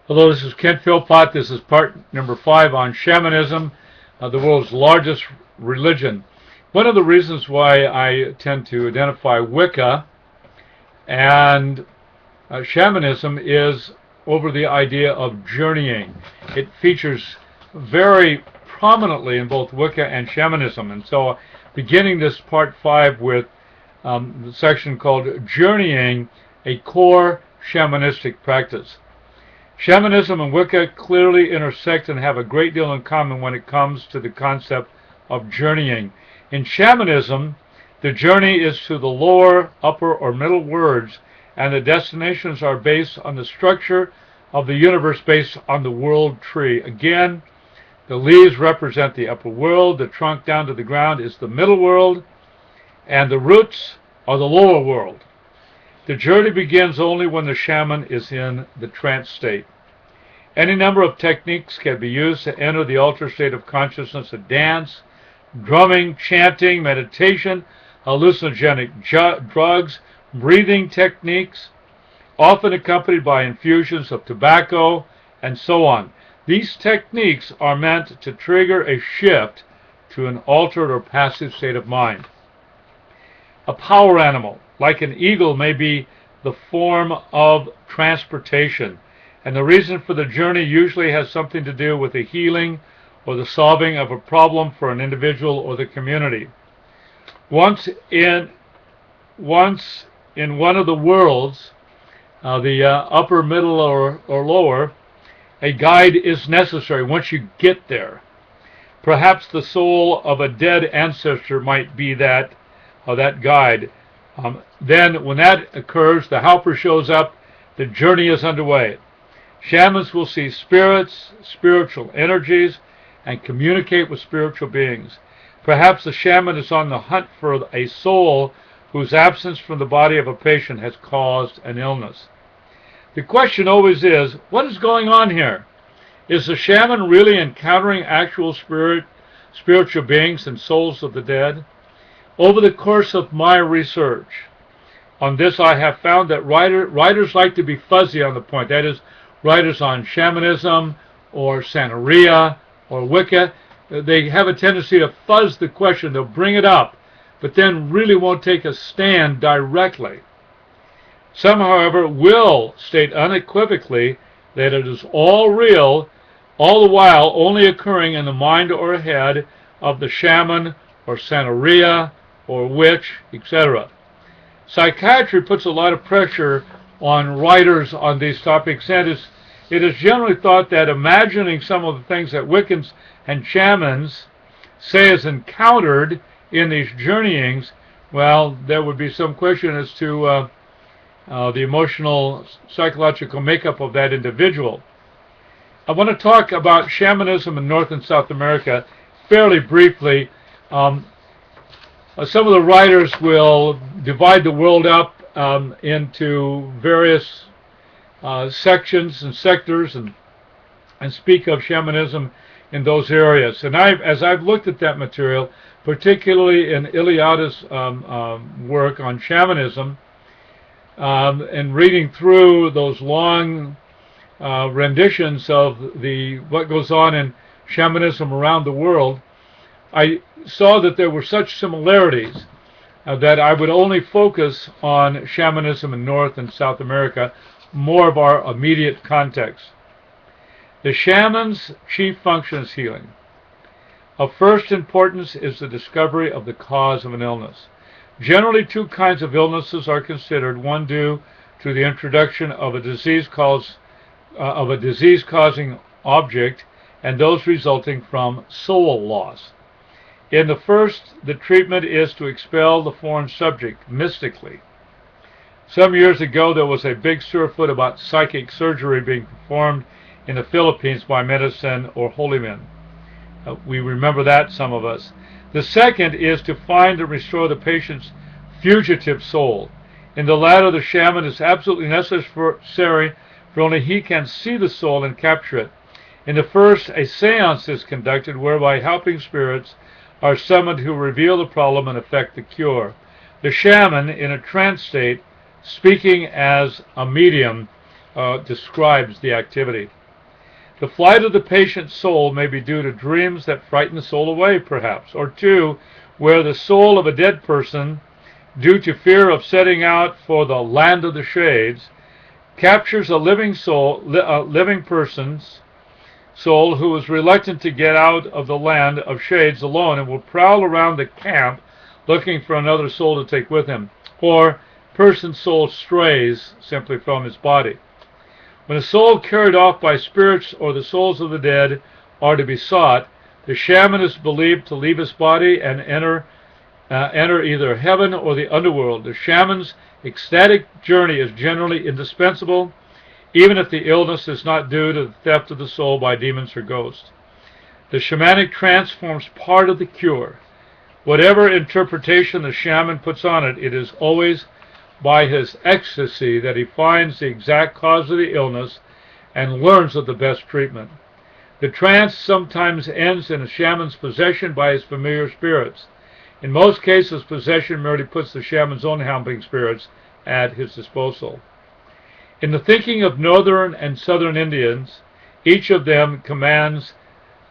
Hello, this is Kent Philpott. This is part number 5 on shamanism, the world's largest religion. One of the reasons why I tend to identify Wicca and shamanism is over the idea of journeying. It features very prominently in both Wicca and shamanism. And so beginning this part 5 with the section called Journeying, a Core Shamanistic Practice. Shamanism and Wicca clearly intersect and have a great deal in common when it comes to the concept of journeying. In shamanism, the journey is to the lower, upper, or middle worlds, and the destinations are based on the structure of the universe based on the world tree. Again, the leaves represent the upper world, the trunk down to the ground is the middle world, and the roots are the lower world. The journey begins only when the shaman is in the trance state. Any number of techniques can be used to enter the altered state of consciousness: a dance, drumming, chanting, meditation, hallucinogenic drugs, breathing techniques, often accompanied by infusions of tobacco, and so on. These techniques are meant to trigger a shift to an altered or passive state of mind. A power animal, like an eagle, may be the form of transportation, and the reason for the journey usually has something to do with the healing or the solving of a problem for an individual or the community. Once in one of the worlds, the upper, middle, or lower, a guide is necessary once you get there. Perhaps the soul of a dead ancestor might be that guide. Then, when that occurs, the helper shows up, the journey is underway. Shamans will see spirits, spiritual energies, and communicate with spiritual beings. Perhaps the shaman is on the hunt for a soul whose absence from the body of a patient has caused an illness. The question always is, what is going on here? Is the shaman really encountering actual spiritual beings and souls of the dead? Over the course of my research on this, I have found that writers like to be fuzzy on the point. That is, writers on shamanism or Santeria or Wicca, they have a tendency to fuzz the question. They'll bring it up, but then really won't take a stand directly. Some, however, will state unequivocally that it is all real, all the while only occurring in the mind or head of the shaman or Santeria or witch, etc. Psychiatry puts a lot of pressure on writers on these topics, and it is generally thought that imagining some of the things that Wiccans and shamans say is encountered in these journeyings, well, there would be some question as to the emotional, psychological makeup of that individual. I want to talk about shamanism in North and South America fairly briefly. Some of the writers will divide the world up into various sections and sectors and speak of shamanism in those areas. And as I've looked at that material, particularly in Iliada's work on shamanism, and reading through those long renditions of what goes on in shamanism around the world, I saw that there were such similarities that I would only focus on shamanism in North and South America, more of our immediate context. The shaman's chief function is healing. Of first importance is the discovery of the cause of an illness. Generally, two kinds of illnesses are considered: one due to the introduction of a disease-causing object, and those resulting from soul loss. In the first, the treatment is to expel the foreign subject mystically. Some years ago, there was a big surefoot about psychic surgery being performed in the Philippines by medicine or holy men. We remember that, some of us. The second is to find and restore the patient's fugitive soul. In the latter, the shaman is absolutely necessary, for only he can see the soul and capture it. In the first, a seance is conducted whereby helping spirits are summoned who reveal the problem and effect the cure. The shaman, in a trance state, speaking as a medium, describes the activity. The flight of the patient's soul may be due to dreams that frighten the soul away, perhaps, or two, where the soul of a dead person, due to fear of setting out for the land of the shades, captures a living person's soul who is reluctant to get out of the land of shades alone and will prowl around the camp looking for another soul to take with him. Or person's soul strays simply from his body. When a soul carried off by spirits or the souls of the dead are to be sought, the shaman is believed to leave his body and enter either heaven or the underworld. The shaman's ecstatic journey is generally indispensable, even if the illness is not due to the theft of the soul by demons or ghosts. The shamanic trance forms part of the cure. Whatever interpretation the shaman puts on it, it is always by his ecstasy that he finds the exact cause of the illness and learns of the best treatment. The trance sometimes ends in a shaman's possession by his familiar spirits. In most cases, possession merely puts the shaman's own helping spirits at his disposal. In the thinking of northern and southern Indians, each of them commands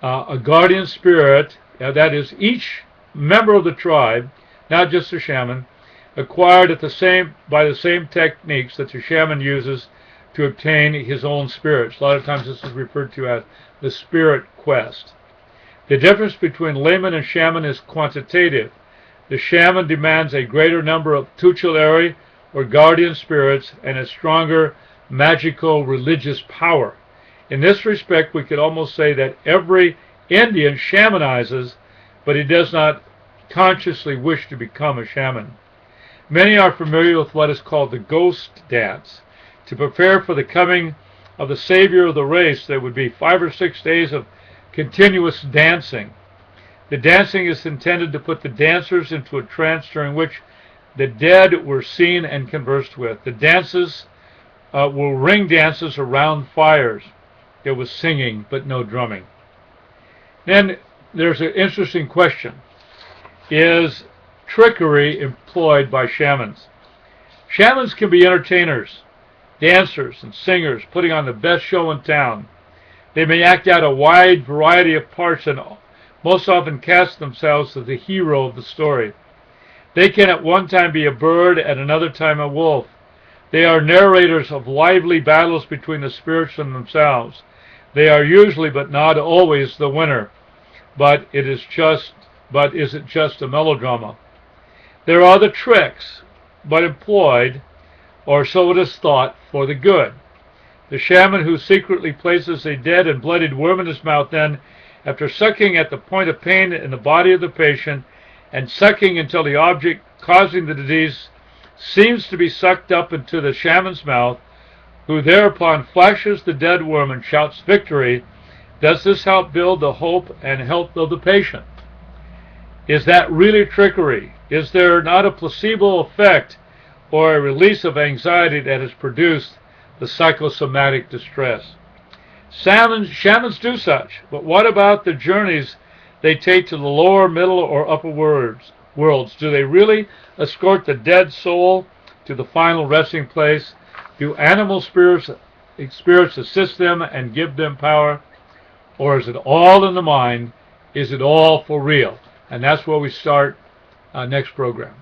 a guardian spirit, that is, each member of the tribe, not just the shaman, acquired by the same techniques that the shaman uses to obtain his own spirits. A lot of times this is referred to as the spirit quest. The difference between layman and shaman is quantitative. The shaman demands a greater number of tutelary or guardian spirits and a stronger magical religious power. In this respect, we could almost say that every Indian shamanizes, but he does not consciously wish to become a shaman. Many are familiar with what is called the ghost dance. To prepare for the coming of the savior of the race, there would be 5 or 6 days of continuous dancing. The dancing is intended to put the dancers into a trance during which the dead were seen and conversed with. The dances were ring dances around fires. There was singing, but no drumming. Then there's an interesting question. Is trickery employed by shamans? Shamans can be entertainers, dancers, and singers, putting on the best show in town. They may act out a wide variety of parts and most often cast themselves as the hero of the story. They can at one time be a bird, at another time a wolf. They are narrators of lively battles between the spirits and themselves. They are usually, but not always, the winner. But is it just a melodrama? There are the tricks, but employed, or so it is thought, for the good. The shaman who secretly places a dead and bloodied worm in his mouth, then, after sucking at the point of pain in the body of the patient, and sucking until the object causing the disease seems to be sucked up into the shaman's mouth, who thereupon flashes the dead worm and shouts victory, does this help build the hope and health of the patient? Is that really trickery? Is there not a placebo effect or a release of anxiety that has produced the psychosomatic distress? Shamans do such, but what about the journeys they take to the lower, middle, or upper worlds? Do they really escort the dead soul to the final resting place? Do animal spirits assist them and give them power? Or is it all in the mind? Is it all for real? And that's where we start next program.